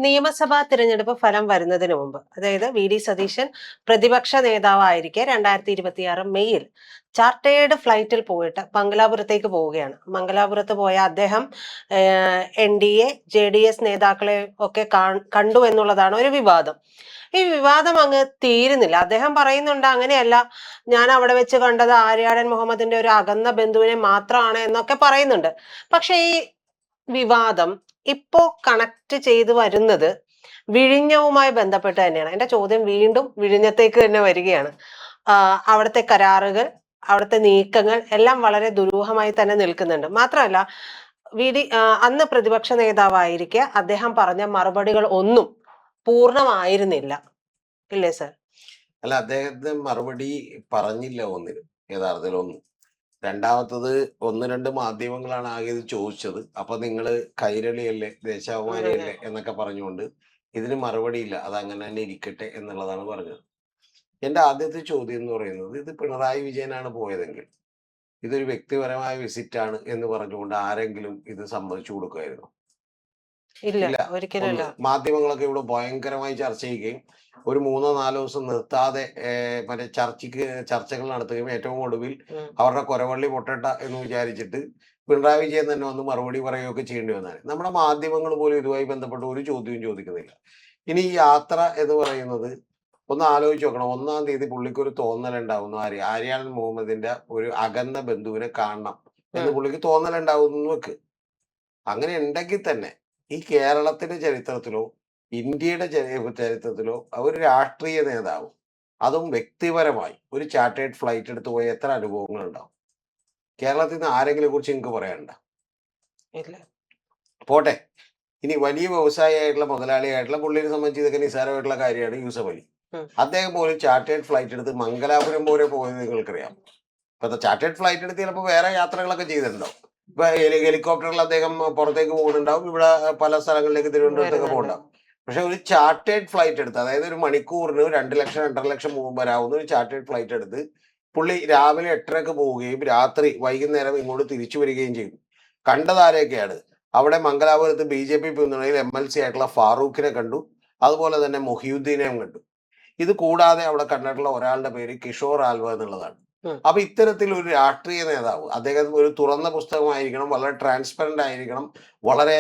നിയമസഭാ തിരഞ്ഞെടുപ്പ് ഫലം വരുന്നതിന് മുമ്പ്, അതായത് വി.ഡി. സതീശൻ പ്രതിപക്ഷ നേതാവായിരിക്കെ 2026 മെയ്യിൽ ചാർട്ടേഡ് ഫ്ലൈറ്റിൽ പോയിട്ട് മംഗലാപുരത്തേക്ക് പോവുകയാണ്. മംഗലാപുരത്ത് പോയ അദ്ദേഹം NDA JDS നേതാക്കളെ ഒക്കെ കണ്ടു എന്നുള്ളതാണ് ഒരു വിവാദം. ഈ വിവാദം അങ്ങ് തീരുന്നില്ല. അദ്ദേഹം പറയുന്നുണ്ട്, അങ്ങനെയല്ല, ഞാൻ അവിടെ വെച്ച് കണ്ടത് ആര്യാടൻ മുഹമ്മദിന്റെ ഒരു അകന്ന ബന്ധുവിനെ മാത്രമാണ് എന്നൊക്കെ പറയുന്നുണ്ട്. പക്ഷെ ഈ വിവാദം ഇപ്പോ കണക്ട് ചെയ്ത് വരുന്നത് വിഴിഞ്ഞവുമായി ബന്ധപ്പെട്ട് തന്നെയാണ്. എന്റെ ചോദ്യം വീണ്ടും വിഴിഞ്ഞത്തേക്ക് തന്നെ വരികയാണ്. അവിടുത്തെ കരാറുകൾ, അവിടുത്തെ നീക്കങ്ങൾ എല്ലാം വളരെ ദുരൂഹമായി തന്നെ നിൽക്കുന്നുണ്ട്. മാത്രമല്ല, അന്ന് പ്രതിപക്ഷ നേതാവായിരിക്കെ അദ്ദേഹം പറഞ്ഞ മറുപടികൾ ഒന്നും പൂർണ്ണമായിരുന്നില്ല, ഇല്ലേ സർ? അല്ല, അദ്ദേഹത്തിന് മറുപടി പറഞ്ഞില്ല ഒന്നിനും, യഥാർത്ഥത്തിൽ ഒന്നും. രണ്ടാമത്തത്, ഒന്ന് രണ്ട് മാധ്യമങ്ങളാണ് ആകെ ഇത് ചോദിച്ചത്. അപ്പൊ നിങ്ങള് കൈരളിയല്ലേ, ദേശാഭിമാനിയല്ലേ എന്നൊക്കെ പറഞ്ഞുകൊണ്ട് ഇതിന് മറുപടിയില്ല, അത് അങ്ങനെ തന്നെ ഇരിക്കട്ടെ എന്നുള്ളതാണ് പറഞ്ഞത്. എന്റെ ആദ്യത്തെ ചോദ്യം എന്ന് പറയുന്നത്, ഇത് പിണറായി വിജയനാണ് പോയതെങ്കിൽ ഇതൊരു വ്യക്തിപരമായ വിസിറ്റ് ആണ് എന്ന് പറഞ്ഞുകൊണ്ട് ആരെങ്കിലും ഇത് സമ്മതിച്ചു കൊടുക്കുമായിരുന്നു? ഇല്ല, ഒരിക്കലും. മാധ്യമങ്ങളൊക്കെ ഇവിടെ ഭയങ്കരമായി ചർച്ച ചെയ്യുകയും ഒരു 3-4 ദിവസം നിർത്താതെ മറ്റേ ചർച്ചകൾ നടത്തുകയും ഏറ്റവും ഒടുവിൽ അവരുടെ കൊരവള്ളി പൊട്ടട്ട എന്ന് വിചാരിച്ചിട്ട് പിണറായി വിജയൻ തന്നെ വന്ന് മറുപടി പറയുകയൊക്കെ ചെയ്യേണ്ടി വന്നാൽ നമ്മുടെ മാധ്യമങ്ങൾ പോലും ഇതുമായി ബന്ധപ്പെട്ട് ഒരു ചോദ്യവും ചോദിക്കുന്നില്ല. ഇനി ഈ യാത്ര എന്ന് പറയുന്നത് ഒന്ന് ആലോചിച്ച് നോക്കണം. 1-ാം തീയതി പുള്ളിക്ക് ഒരു തോന്നലുണ്ടാവുന്നു, ആര്യാടൻ മുഹമ്മദിന്റെ ഒരു അകന്ന ബന്ധുവിനെ കാണണം എന്ന് പുള്ളിക്ക് തോന്നലുണ്ടാവുന്നു വെക്ക്. അങ്ങനെ ഉണ്ടെങ്കിൽ തന്നെ ഈ കേരളത്തിന്റെ ചരിത്രത്തിലോ ഇന്ത്യയുടെ ചരിത്രത്തിലോ ഒരു രാഷ്ട്രീയ നേതാവ്, അതും വ്യക്തിപരമായി ഒരു ചാർട്ടേഡ് ഫ്ലൈറ്റ് എടുത്ത് പോയ എത്ര അനുഭവങ്ങൾ ഉണ്ടാവും? കേരളത്തിൽ നിന്ന് ആരെങ്കിലും കുറിച്ച് നിങ്ങൾക്ക് പറയാനുണ്ടോ? പോട്ടെ, ഇനി വലിയ വ്യവസായിയായിട്ടുള്ള മുതലാളിയായിട്ടുള്ള പുള്ളിയെ സംബന്ധിച്ച് ഇതൊക്കെ നിസ്സാരമായിട്ടുള്ള കാര്യമാണ്. യൂസഫ് അലി അദ്ദേഹം പോലും ചാർട്ടേഡ് ഫ്ലൈറ്റ് എടുത്ത് മംഗലാപുരം പോലെ പോയത് നിങ്ങൾക്കറിയാം. ഇപ്പൊ ചാർട്ടേഡ് ഫ്ലൈറ്റ് എടുത്ത് ചിലപ്പോൾ വേറെ യാത്രകളൊക്കെ ചെയ്തിട്ടുണ്ടാവും. ഇപ്പൊ ഹെലികോപ്റ്ററിൽ അദ്ദേഹം പുറത്തേക്ക് പോകുന്നുണ്ടാവും, ഇവിടെ പല സ്ഥലങ്ങളിലേക്ക് തിരുവനന്തപുരത്തൊക്കെ പോകുന്നുണ്ടാവും. പക്ഷെ ഒരു ചാർട്ടേഡ് ഫ്ലൈറ്റ് എടുത്ത്, അതായത് ഒരു മണിക്കൂറിന് 2 ലക്ഷം 2.5 ലക്ഷം വരാവുന്ന ഒരു ചാർട്ടേഡ് ഫ്ലൈറ്റ് എടുത്ത് പുള്ളി രാവിലെ 8:30 പോവുകയും രാത്രി വൈകുന്നേരം ഇങ്ങോട്ട് തിരിച്ചു വരികയും ചെയ്തു. കണ്ടതാരെയൊക്കെയാണ്? അവിടെ മംഗലാപുരത്ത് BJP പിന്തുണയിൽ MLC ആയിട്ടുള്ള ഫാറൂഖിനെ കണ്ടു, അതുപോലെ തന്നെ മൊഹിയുദ്ദീനെയും കണ്ടു. ഇത് കൂടാതെ അവിടെ കണ്ടിട്ടുള്ള ഒരാളുടെ പേര് കിഷോർ ആൽവ എന്നുള്ളതാണ്. അപ്പൊ ഇത്തരത്തിൽ ഒരു രാഷ്ട്രീയ നേതാവ്, അദ്ദേഹം ഒരു തുറന്ന പുസ്തകമായിരിക്കണം, വളരെ ട്രാൻസ്പെറന്റ് ആയിരിക്കണം, വളരെ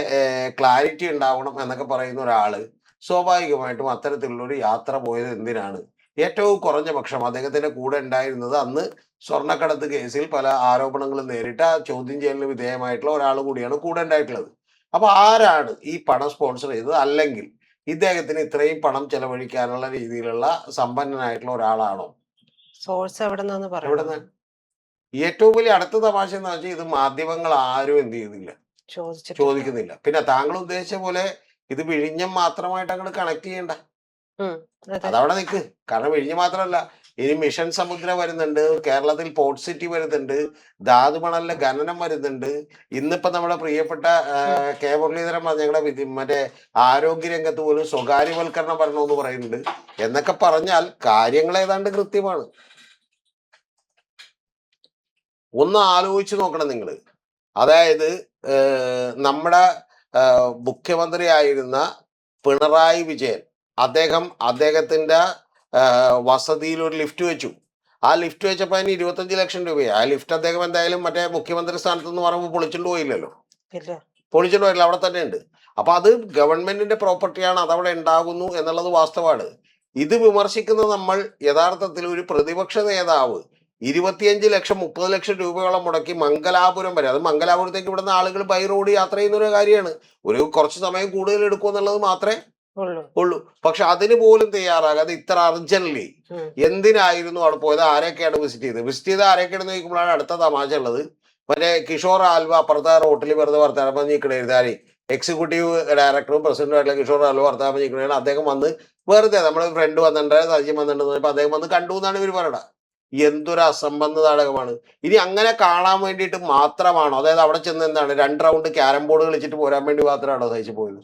ക്ലാരിറ്റി ഉണ്ടാവണം എന്നൊക്കെ പറയുന്ന ഒരാള് സ്വാഭാവികമായിട്ടും അത്തരത്തിലുള്ള ഒരു യാത്ര പോയത് എന്തിനാണ്? ഏറ്റവും കുറഞ്ഞ പക്ഷം അദ്ദേഹത്തിന്റെ കൂടെ ഉണ്ടായിരുന്നത് അന്ന് സ്വർണ്ണക്കടത്ത് കേസിൽ പല ആരോപണങ്ങളും നേരിട്ട് ആ ചോദ്യം ചെയ്യലിന് വിധേയമായിട്ടുള്ള ഒരാൾ കൂടിയാണ് കൂടെ ഉണ്ടായിട്ടുള്ളത്. അപ്പൊ ആരാണ് ഈ പണം സ്പോൺസർ ചെയ്തത്? അല്ലെങ്കിൽ ഇദ്ദേഹത്തിന് ഇത്രയും പണം ചെലവഴിക്കാനുള്ള രീതിയിലുള്ള സമ്പന്നനായിട്ടുള്ള ഒരാളാണോ? സോഴ്സ് ഏറ്റവും വലിയ അടുത്ത തമാശ എന്ന് വെച്ചാൽ ഇത് മാധ്യമങ്ങൾ ആരും എന്ത് ചെയ്യുന്നില്ല, ചോദിക്കുന്നില്ല. പിന്നെ താങ്കൾ ഉദ്ദേശിച്ച പോലെ ഇത് വിഴിഞ്ഞം മാത്രമായിട്ട് അങ്ങോട്ട് കണക്ട് ചെയ്യണ്ട, അതവിടെ നിൽക്ക്. കാരണം വിഴിഞ്ഞം മാത്രമല്ല, ഇനി മിഷൻ സമുദ്ര വരുന്നുണ്ട്, കേരളത്തിൽ പോർട്ട് സിറ്റി വരുന്നുണ്ട്, ധാതുമണലിലെ ഖനനം വരുന്നുണ്ട്. ഇന്നിപ്പോ നമ്മുടെ പ്രിയപ്പെട്ട കെ മുരളീധരൻ ഞങ്ങളുടെ മറ്റേ ആരോഗ്യ രംഗത്ത് പോലും സ്വകാര്യവൽക്കരണം വരണമെന്ന് പറയുന്നുണ്ട്. എന്നൊക്കെ പറഞ്ഞാൽ കാര്യങ്ങൾ ഏതാണ്ട് കൃത്യമാണ്. ഒന്ന് ആലോചിച്ച് നോക്കണം നിങ്ങൾ. അതായത് നമ്മുടെ മുഖ്യമന്ത്രിയായിരുന്ന പിണറായി വിജയൻ അദ്ദേഹത്തിന്റെ വസതിയിൽ ഒരു ലിഫ്റ്റ് വെച്ചു. ആ ലിഫ്റ്റ് വെച്ചപ്പോൾ അതിന് 25 ലക്ഷം രൂപയാണ്. ആ ലിഫ്റ്റ് അദ്ദേഹം എന്തായാലും മറ്റേ മുഖ്യമന്ത്രി സ്ഥാനത്ത് നിന്ന് പറയുമ്പോൾ പൊളിച്ചുകൊണ്ട് പോയില്ലല്ലോ, പൊളിച്ചുകൊണ്ട് പോയില്ല, അവിടെ തന്നെ ഉണ്ട്. അപ്പൊ അത് ഗവൺമെന്റിന്റെ പ്രോപ്പർട്ടിയാണ്, അതവിടെ ഉണ്ടാകുന്നു എന്നുള്ളത് വാസ്തവമാണ്. ഇത് വിമർശിക്കുന്ന നമ്മൾ യഥാർത്ഥത്തിൽ ഒരു പ്രതിപക്ഷ നേതാവ് 25 ലക്ഷം 30 ലക്ഷം രൂപയോളം മുടക്കി മംഗലാപുരം വരെ, അത് മംഗലാപുരത്തേക്ക് ഇവിടുന്ന് ആളുകൾ ബൈ റോഡ് യാത്ര ചെയ്യുന്ന ഒരു കാര്യമാണ്. ഒരു കുറച്ച് സമയം കൂടുതൽ എടുക്കും എന്നുള്ളത് മാത്രമേ ഉള്ളൂ. പക്ഷെ അതിന് പോലും തയ്യാറാകാതെ ഇത്ര അർജന്റ്ലി എന്തിനായിരുന്നു അവിടെ പോയത്? ആരെയൊക്കെയാണ് വിസിറ്റ് ചെയ്ത് ആരെയൊക്കെയാണെന്ന് ചോദിക്കുമ്പോഴാണ് അടുത്ത തമാശ ഉള്ളത്. മറ്റേ കിഷോർ ആൽവ അപ്പുറത്തെ റോട്ടിൽ വെറുതെ വർത്താനം പറഞ്ഞിരിക്കണേ, എക്സിക്യൂട്ടീവ് ഡയറക്ടറും പ്രസിഡന്റുമായിട്ടുള്ള കിഷോർ ആൽവ വർത്താനം പറഞ്ഞിരിക്കണേ. അദ്ദേഹം വന്ന് വെറുതെ നമ്മുടെ ഫ്രണ്ട് വന്നിട്ടുണ്ട്, സജ്യം വന്നിട്ടുണ്ട്, അദ്ദേഹം വന്ന് കണ്ടു എന്നാണ് ഇവർ പറയണത്. എന്തൊരു അസംബന്ധ നാടകമാണ്. ഇനി അങ്ങനെ കാണാൻ വേണ്ടിയിട്ട് മാത്രമാണോ? അതായത് അവിടെ ചെന്ന് എന്താണ് 2 റൗണ്ട് ക്യാരം ബോർഡ് കളിച്ചിട്ട് പോരാൻ വേണ്ടി മാത്രമാണോ സഹിച്ചു പോയത്?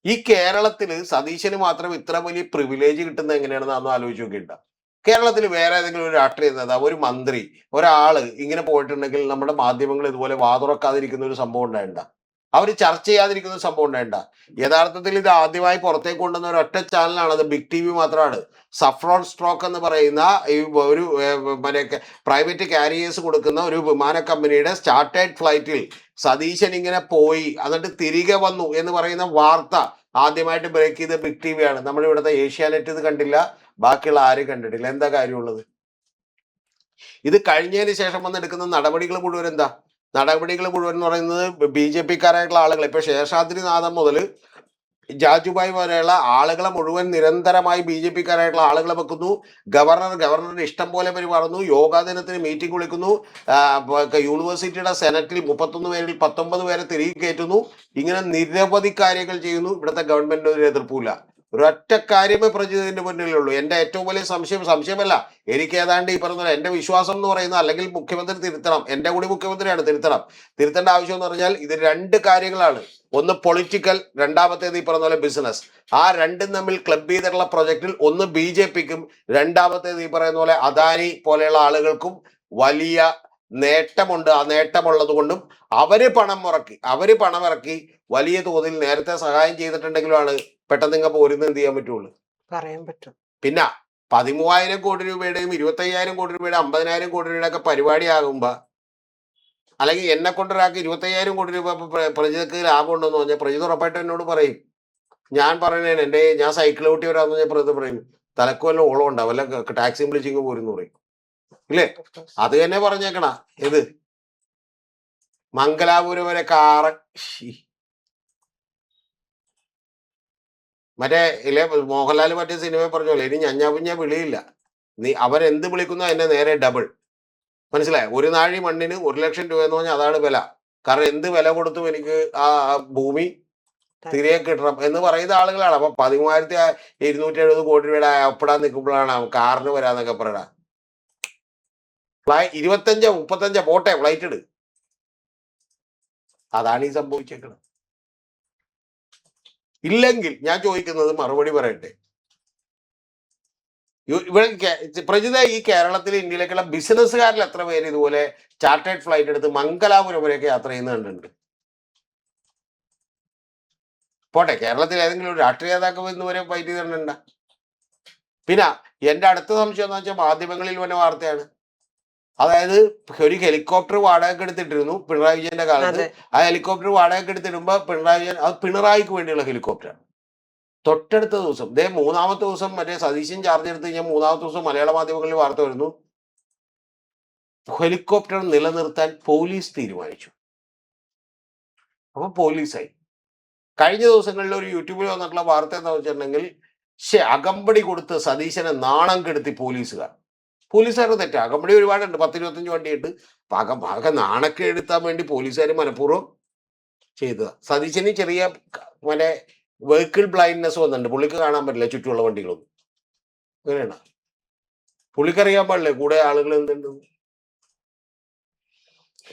ഈ കേരളത്തിൽ സതീശന് മാത്രം ഇത്ര വലിയ പ്രിവിലേജ് കിട്ടുന്നത് എങ്ങനെയാണെന്ന് അന്ന് ആലോചിച്ച് നോക്കിയിട്ട. കേരളത്തിൽ വേറെ ഏതെങ്കിലും ഒരു രാഷ്ട്രീയ നേതാവ്, ഒരു മന്ത്രി, ഒരാള് ഇങ്ങനെ പോയിട്ടുണ്ടെങ്കിൽ നമ്മുടെ മാധ്യമങ്ങൾ ഇതുപോലെ വാതുറക്കാതിരിക്കുന്ന ഒരു സംഭവം ഉണ്ടായിട്ട? അവർ ചർച്ച ചെയ്യാതിരിക്കുന്ന സംഭവം ഉണ്ടായിട്ട. യഥാർത്ഥത്തിൽ ഇത് ആദ്യമായി പുറത്തേക്ക് കൊണ്ടുവന്ന ഒരു ഒറ്റ ചാനലാണ്, അത് ബിഗ് ടി വി മാത്രമാണ്. സഫ്രോൺ സ്ട്രോക്ക് എന്ന് പറയുന്ന ഈ ഒരു മറ്റേ പ്രൈവറ്റ് കാരിയേഴ്സ് കൊടുക്കുന്ന ഒരു വിമാന കമ്പനിയുടെ സ്റ്റാർട്ടേഡ് ഫ്ലൈറ്റിൽ സതീശൻ ഇങ്ങനെ പോയി എന്നിട്ട് തിരികെ വന്നു എന്ന് പറയുന്ന വാർത്ത ആദ്യമായിട്ട് ബ്രേക്ക് ചെയ്ത ബിഗ് ടി വി ആണ്. നമ്മുടെ ഇവിടുത്തെ ഏഷ്യാനെറ്റ് ഇത് കണ്ടില്ല, ബാക്കിയുള്ള ആരും കണ്ടിട്ടില്ല. എന്താ കാര്യമുള്ളത്? ഇത് കഴിഞ്ഞതിന് ശേഷം വന്നെടുക്കുന്ന നടപടികൾ മുഴുവൻ എന്താ? നടപടികൾ മുഴുവൻ എന്ന് പറയുന്നത് BJP-ക്കാരായിട്ടുള്ള ആളുകൾ, ഇപ്പൊ ശേഷാദ്രിനാഥൻ മുതൽ ജാജുബായി വരെയുള്ള ആളുകളെ മുഴുവൻ നിരന്തരമായി BJP-ക്കാരായിട്ടുള്ള ആളുകളെ വെക്കുന്നു. ഗവർണറുടെ ഇഷ്ടം പോലെ പെരുമാറുന്നു. യോഗാ ദിനത്തിന് മീറ്റിംഗ് വിളിക്കുന്നു. യൂണിവേഴ്സിറ്റിയുടെ സെനറ്റിൽ 31 പേരിൽ 19 പേരെ തിരികെ കയറ്റുന്നു. ഇങ്ങനെ നിരവധി കാര്യങ്ങൾ ചെയ്യുന്നു. ഇവിടുത്തെ ഗവൺമെന്റിന് ഒരു എതിർപ്പില്ല. ഒരൊറ്റ കാര്യമേ പ്രജിതന്റെ മുന്നിലുള്ളൂ. എന്റെ ഏറ്റവും വലിയ സംശയമല്ല, എനിക്ക് ഏതാണ്ട് ഈ പറഞ്ഞ എന്റെ വിശ്വാസം എന്ന് പറയുന്നത്, അല്ലെങ്കിൽ മുഖ്യമന്ത്രി തിരുത്തണം, എന്റെ കൂടി മുഖ്യമന്ത്രിയാണ്, തിരുത്തേണ്ട ആവശ്യം എന്ന് പറഞ്ഞാൽ ഇത് രണ്ട് കാര്യങ്ങളാണ്. ഒന്ന് പൊളിറ്റിക്കൽ, രണ്ടാമത്തേത് ഈ പറഞ്ഞ പോലെ ബിസിനസ്. ആ രണ്ടും തമ്മിൽ ക്ലബ് ചെയ്തിട്ടുള്ള പ്രൊജക്റ്റിൽ ഒന്ന് BJP-ക്കും, രണ്ടാമത്തേത് ഈ പറയുന്ന പോലെ അദാനി പോലെയുള്ള ആളുകൾക്കും വലിയ നേട്ടമുണ്ട്. ആ നേട്ടമുള്ളത് കൊണ്ടും അവര് പണമിറക്കി വലിയ തോതിൽ നേരത്തെ സഹായം ചെയ്തിട്ടുണ്ടെങ്കിലുമാണ് പെട്ടെന്ന് നിങ്ങൾ പോരുന്ന എന്ത് ചെയ്യാൻ പറ്റുള്ളൂ, പറയാൻ പറ്റും. പിന്നെ 13,000 കോടി രൂപയുടെയും 25,000 കോടി രൂപയുടെ 50,000 കോടി രൂപയുടെ ഒക്കെ പരിപാടി ആകുമ്പോ, അല്ലെങ്കിൽ എന്നെ കൊണ്ടൊരാൾക്ക് 25,000 കോടി രൂപ പ്രജിതക്ക് ലാഭം ഉണ്ടെന്ന് പറഞ്ഞാൽ പ്രജിത ഉറപ്പായിട്ട് എന്നോട് പറയും. ഞാൻ പറയണേ, ഞാൻ സൈക്കിൾ ഓട്ടി വരാമെന്ന് പറഞ്ഞാൽ പ്രജിത പറയും തലക്ക് വല്ല ഓളം ഉണ്ടാവും, വല്ല ടാക്സിയും വിളിച്ചിങ്ങ് പോരുന്ന് പറയും. ഇല്ലേ? അത് തന്നെ പറഞ്ഞേക്കണ. ഇത് മംഗലാപുരം വരെ കാറ് മറ്റേ ഇല്ലേ മോഹൻലാൽ മറ്റേ സിനിമ പറഞ്ഞോളെ, ഇനി ഞഞ്ഞാ വിളിയില്ല, അവരെന്ത് വിളിക്കുന്നോ അതിന്റെ നേരെ ഡബിൾ. മനസ്സിലായോ? ഒരു നാഴി മണ്ണിന് 1,00,000 രൂപ എന്ന് പറഞ്ഞാൽ അതാണ് വില. കാരണം എന്ത് വില കൊടുത്തും എനിക്ക് ആ ഭൂമി തിരികെ കിട്ടണം എന്ന് പറയുന്ന ആളുകളാണ്. അപ്പൊ 13,270 കോടി രൂപയുടെ ഒപ്പിടാൻ നിൽക്കുമ്പോഴാണ് കാറിന് വരാന്നൊക്കെ പറയണ. 25 35 പോട്ടെ, ഫ്ലൈറ്റ് ഇട്. അതാണ് ഈ സംഭവിച്ചേക്കുന്നത്. ഇല്ലെങ്കിൽ ഞാൻ ചോദിക്കുന്നത് മറുപടി പറയട്ടെ. ഇവിടെ പ്രജിത, ഈ കേരളത്തിൽ ഇന്ത്യയിലേക്കുള്ള ബിസിനസ്സുകാരിൽ എത്ര പേര് ഇതുപോലെ ചാർട്ടേഡ് ഫ്ലൈറ്റ് എടുത്ത് മംഗലാപുരം വരെയൊക്കെ യാത്ര ചെയ്യുന്ന കണ്ടിട്ടുണ്ട്? പോട്ടെ, കേരളത്തിൽ ഏതെങ്കിലും ഒരു രാഷ്ട്രീയ നേതാക്കൾ ഇന്ന് വരെ ഫൈറ്റ് ചെയ്തിട്ടുണ്ട? പിന്നെ എന്റെ അടുത്ത സംശയം എന്ന് വെച്ചാൽ മാധ്യമങ്ങളിൽ വന്ന വാർത്തയാണ്. അതായത് ഒരു ഹെലികോപ്റ്റർ വാടകയ്ക്ക് എടുത്തിട്ടിരുന്നു പിണറായി വിജയന്റെ കാലത്ത്. ആ ഹെലികോപ്റ്റർ വാടകയ്ക്ക് എടുത്തിടുമ്പോ പിണറായി വിജയൻ, അത് പിണറായിക്ക് വേണ്ടിയുള്ള ഹെലികോപ്റ്ററാണ്. തൊട്ടടുത്ത ദിവസം, മൂന്നാമത്തെ ദിവസം മറ്റേ സതീശൻ ചാർജ് എടുത്ത് കഴിഞ്ഞാൽ മൂന്നാമത്തെ ദിവസം മലയാള മാധ്യമങ്ങളിൽ വാർത്ത വരുന്നു, ഹെലികോപ്റ്റർ നിലനിർത്താൻ പോലീസ് തീരുമാനിച്ചു. അപ്പൊ പോലീസായി. കഴിഞ്ഞ ദിവസങ്ങളിൽ ഒരു യൂട്യൂബിൽ വന്നിട്ടുള്ള വാർത്ത എന്താ വെച്ചിട്ടുണ്ടെങ്കിൽ, അകമ്പടി കൊടുത്ത് സതീശനെ നാണം കെടുത്തി പോലീസുകാരുടെ തെറ്റാ. അകമ്പടി ഒരുപാടുണ്ട്, 10-25 വണ്ടിയുണ്ട്. ആകെ നാണൊക്കെ എടുത്താൻ വേണ്ടി പോലീസുകാർ മനഃപൂർവ്വം ചെയ്തതാ. സതീശന് ചെറിയ മറ്റേ വെഹിക്കിൾ ബ്ലൈൻഡ്നെസ് വന്നിട്ടുണ്ട്, പുള്ളിക്ക് കാണാൻ പറ്റില്ല ചുറ്റുമുള്ള വണ്ടികളൊന്നും. അങ്ങനെയാണ്. പുള്ളിക്കറിയാൻ പാടില്ലേ കൂടെ ആളുകൾ എന്തുണ്ട്.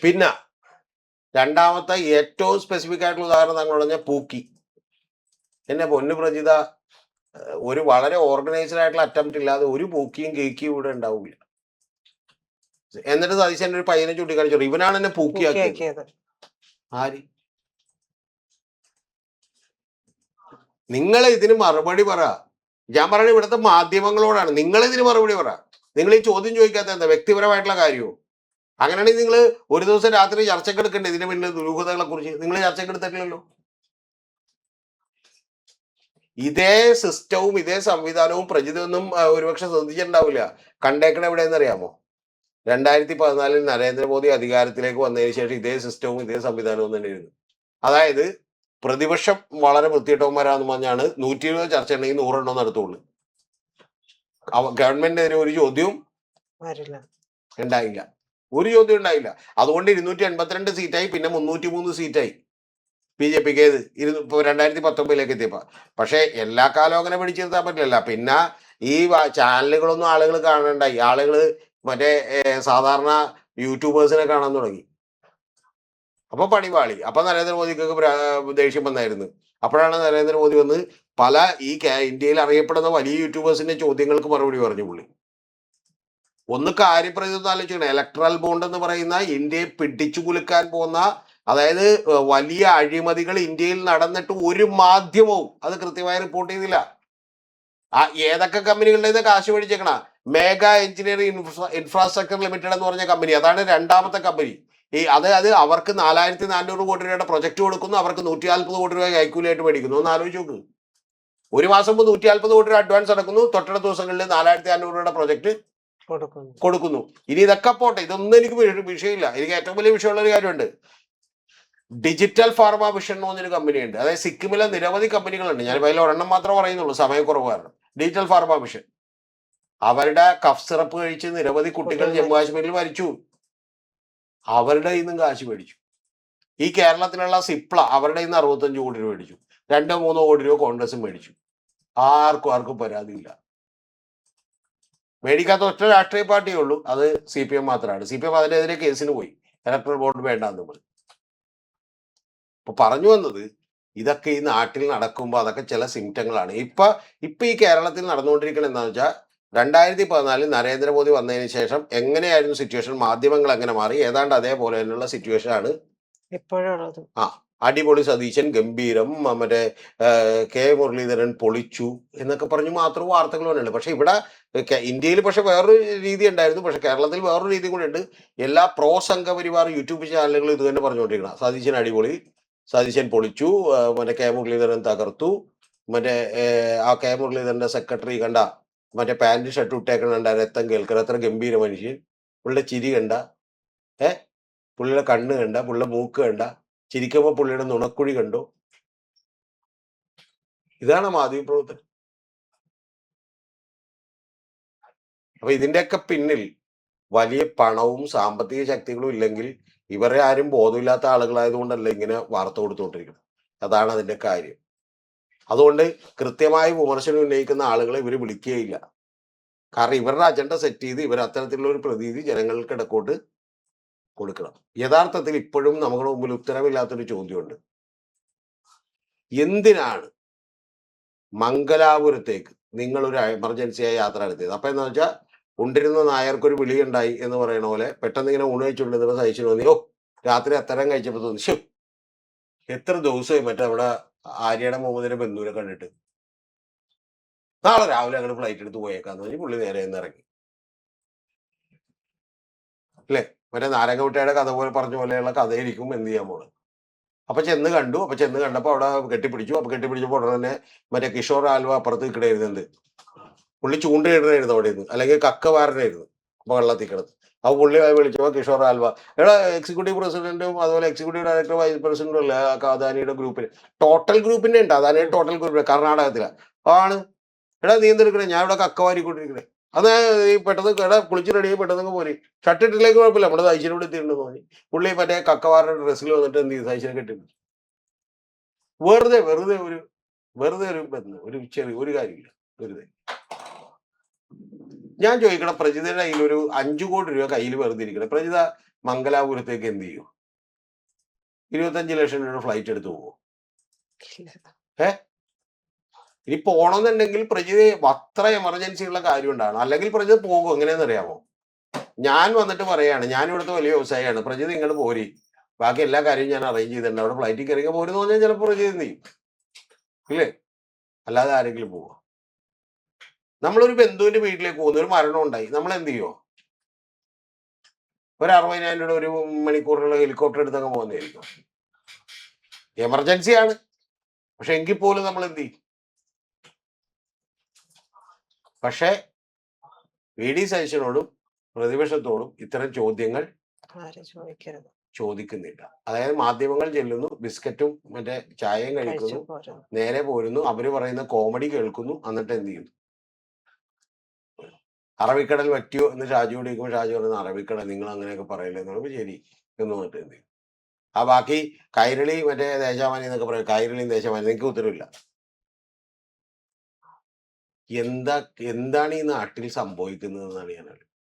പിന്നെ രണ്ടാമത്തെ ഏറ്റവും സ്പെസിഫിക് ആയിട്ടുള്ള ഉദാഹരണം താങ്കൾ പറഞ്ഞ പൂക്കി. എന്നെ പൊന്നു പ്രജിത, ഒരു വളരെ ഓർഗനൈസ്ഡ് ആയിട്ടുള്ള അറ്റംപ്റ്റ് ഇല്ലാതെ ഒരു പൂക്കിയും കേക്കിയും ഇവിടെ ഉണ്ടാവില്ല. എന്നിട്ട് സതീശന്റെ ഒരു പയ്യനെ ചൂണ്ടിക്കാണിച്ചു, ഇവനാണ് എന്നെ പൂക്കിയാക്കിയത്. ആര്? നിങ്ങൾ ഇതിന് മറുപടി പറ. ഞാൻ പറയുന്നത് ഇവിടുത്തെ മാധ്യമങ്ങളോടാണ്. നിങ്ങൾ ഇതിന് മറുപടി പറ. നിങ്ങൾ ഈ ചോദ്യം ചോദിക്കാത്ത എന്താ? വ്യക്തിപരമായിട്ടുള്ള കാര്യമോ? അങ്ങനെയാണെങ്കിൽ നിങ്ങൾ ഒരു ദിവസം രാത്രി ചർച്ചക്കെടുക്കണ്ടേ ഇതിന്റെ പിന്നിലെ ദുരൂഹതകളെ കുറിച്ച്? നിങ്ങൾ ചർച്ചക്കെടുത്തിട്ടില്ലല്ലോ. ഇതേ സിസ്റ്റവും ഇതേ സംവിധാനവും പ്രജിതൊന്നും ഒരുപക്ഷെ ശ്രദ്ധിച്ചിട്ടുണ്ടാവില്ല. കണ്ടേക്കണ എവിടെയെന്ന് അറിയാമോ? 2014 നരേന്ദ്രമോദി അധികാരത്തിലേക്ക് വന്നതിന് ശേഷം ഇതേ സിസ്റ്റവും ഇതേ സംവിധാനവും തന്നെയായിരുന്നു. അതായത് പ്രതിപക്ഷം വളരെ വൃത്തിയിട്ടവന്മാരാന്ന് പറഞ്ഞാണ് 120 ചർച്ച ഉണ്ടെങ്കിൽ 100 എണ്ണം നടത്തുള്ളൂ. ഗവൺമെന്റിനെതിരെ ഒരു ചോദ്യവും ഉണ്ടായില്ല, ഒരു ചോദ്യം ഉണ്ടായില്ല. അതുകൊണ്ട് 282 സീറ്റായി, പിന്നെ 303 സീറ്റായി BJPക്ക്. ഇപ്പോൾ 2019 എത്തിയപ്പോ. പക്ഷെ എല്ലാ കാലവും അങ്ങനെ പിടിച്ചു നിർത്താൻ പറ്റില്ല. പിന്നെ ഈ ചാനലുകളൊന്നും ആളുകൾ കാണണ്ടായി. ആളുകൾ മറ്റേ സാധാരണ യൂട്യൂബേഴ്സിനെ കാണാൻ തുടങ്ങി. അപ്പൊ പണിപാളി. അപ്പൊ നരേന്ദ്രമോദിക്കൊക്കെ ദേഷ്യം വന്നായിരുന്നു. അപ്പോഴാണ് നരേന്ദ്രമോദി വന്ന് പല ഈ ഇന്ത്യയിൽ അറിയപ്പെടുന്ന വലിയ യൂട്യൂബേഴ്സിന്റെ ചോദ്യങ്ങൾക്ക് മറുപടി പറഞ്ഞു പുള്ളി. ഒന്ന് കാര്യപ്രതിനിധിത്വം ആലോചിക്കണം. ഇലക്ട്രൽ ബോണ്ട് എന്ന് പറയുന്ന ഇന്ത്യയെ പിടിച്ചു കുലുക്കാൻ പോകുന്ന അതായത് വലിയ അഴിമതികൾ ഇന്ത്യയിൽ നടന്നിട്ട് ഒരു മാധ്യമവും അത് കൃത്യമായി റിപ്പോർട്ട് ചെയ്തില്ല. ഏതൊക്കെ കമ്പനികളുടെ കാശ് മേടിച്ചേക്കണ? മേഘ എഞ്ചിനീയറിംഗ് ഇൻഫ്രാസ്ട്രക്ചർ ലിമിറ്റഡ് എന്ന് പറഞ്ഞ കമ്പനി, അതാണ് രണ്ടാമത്തെ കമ്പനി. അത് അവർക്ക് 4400 കോടി രൂപയുടെ പ്രൊജക്ട് കൊടുക്കുന്നു, അവർക്ക് 140 കോടി രൂപ കൈക്കൂലിയായിട്ട് മേടിക്കുന്നു. ഒന്ന് ആലോചിച്ച് നോക്ക്. ഒരു മാസം മുമ്പ് 140 കോടി രൂപ അഡ്വാൻസ് അടക്കുന്നു, തൊട്ടടുത്ത ദിവസങ്ങളിൽ 4500 രൂപയുടെ പ്രൊജക്ട് കൊടുക്കുന്നു. ഇനി ഇതൊക്കെ പോട്ടെ, ഇതൊന്നും എനിക്ക് വിഷയമില്ല. എനിക്ക് ഏറ്റവും വലിയ വിഷയമുള്ള ഒരു കാര്യമുണ്ട്. ഡിജിറ്റൽ ഫാർമ വിഷൻ എന്ന് പറഞ്ഞൊരു കമ്പനിയുണ്ട്. അതായത് സിക്കിമിലെ നിരവധി കമ്പനികളുണ്ട്, ഞാൻ അതിൽ ഒരെണ്ണം മാത്രമേ പറയുന്നുള്ളൂ സമയക്കുറവ് കാരണം. ഡിജിറ്റൽ ഫാർമ വിഷൻ അവരുടെ കഫ് സിറപ്പ് കഴിച്ച് നിരവധി കുട്ടികൾ ജമ്മു കാശ്മീരിൽ മരിച്ചു. അവരുടെ കയ്യിൽ നിന്നും കാശ് മേടിച്ചു. ഈ കേരളത്തിലുള്ള സിപ്ല അവരുടെ കയ്യിൽ നിന്ന് 65 കോടി രൂപ മേടിച്ചു. 2-3 കോടി രൂപ കോൺഗ്രസും മേടിച്ചു. ആർക്കും പരാതിയില്ല. മേടിക്കാത്ത ഒറ്റ രാഷ്ട്രീയ പാർട്ടിയേ ഉള്ളൂ, അത് CPM മാത്രമാണ്. CPM അതിനെതിരെ കേസിന് പോയി, ഇലക്ട്രൽ ബോർഡ് വേണ്ടാന്ന് പറഞ്ഞു. അപ്പൊ പറഞ്ഞു വന്നത്, ഇതൊക്കെ ഈ നാട്ടിൽ നടക്കുമ്പോൾ അതൊക്കെ ചില സിംറ്റങ്ങളാണ്. ഇപ്പൊ ഈ കേരളത്തിൽ നടന്നുകൊണ്ടിരിക്കുന്നത് എന്താണെന്ന് വെച്ചാൽ, 2014 നരേന്ദ്രമോദി വന്നതിന് ശേഷം എങ്ങനെയായിരുന്നു സിറ്റുവേഷൻ, മാധ്യമങ്ങൾ എങ്ങനെ മാറി, ഏതാണ്ട് അതേപോലെ തന്നെയുള്ള സിറ്റുവേഷൻ ആണ് ഇപ്പോഴുള്ളത്. അടിപൊളി സതീശൻ ഗംഭീരം, മറ്റേ കെ മുരളീധരൻ പൊളിച്ചു എന്നൊക്കെ പറഞ്ഞു മാത്രം വാർത്തകൾ വന്നുള്ളൂ. പക്ഷെ ഇവിടെ ഇന്ത്യയിൽ പക്ഷെ വേറൊരു രീതി ഉണ്ടായിരുന്നു, പക്ഷെ കേരളത്തിൽ വേറൊരു രീതി കൂടെ ഉണ്ട്. എല്ലാ പ്രോ സംഘപരിവാർ യൂട്യൂബ് ചാനലുകളും ഇത് തന്നെ പറഞ്ഞുകൊണ്ടിരിക്കണം. സതീശൻ അടിപൊളി, സതീശൻ പൊളിച്ചു, മറ്റേ കെ മുരളീധരൻ തകർത്തു, മറ്റേ ആ കെ മുരളീധരന്റെ സെക്രട്ടറി കണ്ട, മറ്റേ പാന്റ് ഷർട്ട് ഇട്ടേക്കണ്ട, രക്തം കേൾക്കണം, എത്ര ഗംഭീര മനുഷ്യൻ, പുള്ളിയുടെ ചിരി കണ്ട, പുള്ളിയുടെ കണ്ണ് കണ്ട, പുള്ളിയുടെ മൂക്ക് കണ്ട, ചിരിക്കുമ്പോൾ പുള്ളിയുടെ നുണക്കുഴി കണ്ടു. ഇതാണ് മാധ്യമപ്രവർത്തനം. അപ്പൊ ഇതിന്റെയൊക്കെ പിന്നിൽ വലിയ പണവും സാമ്പത്തിക ശക്തികളും ഇല്ലെങ്കിൽ ഇവരെ ആരും ബോധമില്ലാത്ത ആളുകളായതുകൊണ്ടല്ല ഇങ്ങനെ വാർത്ത കൊടുത്തുകൊണ്ടിരിക്കുന്നത്. അതാണ് അതിന്റെ കാര്യം. അതുകൊണ്ട് കൃത്യമായി വിമർശനം ഉന്നയിക്കുന്ന ആളുകളെ ഇവർ വിളിക്കുകയില്ല. കാരണം ഇവരുടെ അജണ്ട സെറ്റ് ചെയ്ത് ഇവർ അത്തരത്തിലുള്ള ഒരു പ്രതീതി ജനങ്ങൾക്കിടക്കോട്ട് കൊടുക്കണം. യഥാർത്ഥത്തിൽ ഇപ്പോഴും നമ്മുടെ മുമ്പിൽ ഉത്തരവില്ലാത്തൊരു ചോദ്യമുണ്ട്. എന്തിനാണ് മംഗലാപുരത്തേക്ക് നിങ്ങളൊരു എമർജൻസിയായി യാത്ര നടത്തിയത്? അപ്പൊ എന്താ വെച്ചാൽ, ഉണ്ടിരുന്ന നായർക്കൊരു വിളിയുണ്ടായി എന്ന് പറയുന്ന പോലെ പെട്ടെന്ന് ഇങ്ങനെ ഊണ് കഴിച്ചുകൊണ്ടിരുന്ന സഹിച്ചു തോന്നിയോ, രാത്രി അത്തരം കഴിച്ചപ്പോൾ തോന്നി, ശോ എത്ര ദിവസമായി മറ്റേ അവിടെ ആര്യയുടെ മുഹമ്മദിനെ ബന്ധുവിനെ കണ്ടിട്ട്, നാളെ രാവിലെ അങ്ങോട്ട് ഫ്ലൈറ്റ് എടുത്ത് പോയേക്കാന്ന് പറഞ്ഞ് പുള്ളി നേരെ നിന്ന് ഇറങ്ങി. അല്ലേ? മറ്റേ നാരങ്ങമുട്ടയുടെ കഥ പോലെ പറഞ്ഞ പോലെയുള്ള കഥയിരിക്കും എന്ത് ചെയ്യാൻ പോണത്. അപ്പൊ ചെന്ന് കണ്ടപ്പോ അവിടെ കെട്ടിപ്പിടിച്ചു. അപ്പൊ കെട്ടിപ്പിടിച്ചപ്പോൾ ഉടനെ തന്നെ മറ്റേ കിഷോർ ആൽവ അപ്പുറത്ത് നിൽക്കണായിരുന്നുണ്ട്. പുള്ളി ചൂണ്ടയിടണായിരുന്നു അവിടെ നിന്ന്, അല്ലെങ്കിൽ കക്ക വാരനായിരുന്നു അപ്പൊ വെള്ളത്തിൽ കിടന്ന്. അപ്പൊ പുള്ളി വിളിച്ചപ്പോ കിഷോർ ആൽവ, എടാ എക്സിക്യൂട്ടീവ് പ്രസിഡന്റും അതുപോലെ എക്സിക്യൂട്ടീവ് ഡയറക്ടർ വൈസ് പ്രസിഡന്റും അല്ലേ അദാനിയുടെ ഗ്രൂപ്പിൽ, ടോട്ടൽ ഗ്രൂപ്പിന്റെ ഉണ്ട്, അദാനിയുടെ ടോട്ടൽ ഗ്രൂപ്പിൽ കർണാടകത്തില ആണ്. എടാ നീ എന്തെടുക്കണേ, ഞാൻ ഇവിടെ കക്ക വാരിക്കൊണ്ടിരിക്കണേ. അത് ഈ പെട്ടെന്ന് എടാ കുളിച്ച് റെഡിയായി പെട്ടെന്ന് പോരി, ഷർട്ടിട്ടിലേക്ക് കുഴപ്പമില്ല, നമ്മുടെ സൈശിനെ ഇവിടെ എത്തിയിട്ടുണ്ടെന്ന് തോന്നി. പുള്ളി മറ്റേ കക്കവാരുടെ ഡ്രസ്സിൽ വന്നിട്ട് എന്ത് ചെയ്തു, സൈശിനെ കെട്ടിട്ടുണ്ട്. വെറുതെ ഒരു ബന്ധം, ഒരു കാര്യമില്ല, വെറുതെ. ഞാൻ ചോദിക്കണം, പ്രജിതയുടെ കയ്യിൽ ഒരു 5 കോടി രൂപ കയ്യിൽ വെറുതെ ഇരിക്കണം, പ്രജിത മംഗലാപുരത്തേക്ക് എന്ത് ചെയ്യും? 25 ലക്ഷം രൂപ ഫ്ലൈറ്റ് എടുത്ത് പോകുമോ? ഇനി പോണമെന്നുണ്ടെങ്കിൽ പ്രജിത അത്ര എമർജൻസി ഉള്ള കാര്യം ഉണ്ടാണ്, അല്ലെങ്കിൽ പ്രജിത പോകും. എങ്ങനെയാന്ന് അറിയാമോ? ഞാൻ വന്നിട്ട് പറയാണ്, ഞാൻ ഇവിടുത്തെ വലിയ വ്യവസായിയാണ്, പ്രജിത ഇങ്ങോട്ട് പോരി, ബാക്കി എല്ലാ കാര്യവും ഞാൻ അറേഞ്ച് ചെയ്തിട്ടുണ്ട്, അവിടെ ഫ്ലൈറ്റിൽ കയറിയാൽ പോരെന്ന് പറഞ്ഞാൽ ചിലപ്പോൾ പ്രജിത എന്ത് ചെയ്യും? ഇല്ലേ? അല്ലാതെ ആരെങ്കിലും പോവുക? നമ്മളൊരു ബന്ധുവിന്റെ വീട്ടിലേക്ക് പോകുന്നു, ഒരു മരണം ഉണ്ടായി, നമ്മൾ എന്ത് ചെയ്യുമോ? ഒരു 60,000 രൂപ ഒരു മണിക്കൂറിനുള്ള ഹെലികോപ്റ്റർ എടുത്തങ്ങ് പോകുന്നതായിരിക്കും. എമർജൻസിയാണ്, പക്ഷെ എങ്കിൽ പോലും നമ്മൾ എന്ത് ചെയ്യും? പക്ഷെ VD സതീശനോടും പ്രതിപക്ഷത്തോടും ഇത്തരം ചോദ്യങ്ങൾ ചോദിക്കുന്നില്ല. അതായത് മാധ്യമങ്ങൾ ചെല്ലുന്നു, ബിസ്ക്കറ്റും മറ്റേ ചായയും കഴിക്കുന്നു, നേരെ പോരുന്നു, അവര് പറയുന്ന കോമഡി കേൾക്കുന്നു, എന്നിട്ട് എന്ത് ചെയ്യുന്നു? അറബിക്കടൽ പറ്റിയോ എന്ന് ഷാജിയോട് ചോദിക്കുമ്പോൾ ഷാജി പറയുന്നത്, അറബിക്കടൽ നിങ്ങൾ അങ്ങനെയൊക്കെ പറയില്ല എന്ന് പറയുമ്പോൾ ശരി എന്ന് പറഞ്ഞിട്ട് എന്ത് ചെയ്യും? ആ ബാക്കി കൈരളി മറ്റേ ദേശാമാനി എന്നൊക്കെ പറയും, കൈരളിയും ദേശാമാനി, നിങ്ങൾക്ക് ഉത്തരവില്ല. എന്താണ് ഈ നാട്ടിൽ സംഭവിക്കുന്നത് എന്നാണ് ഞാൻ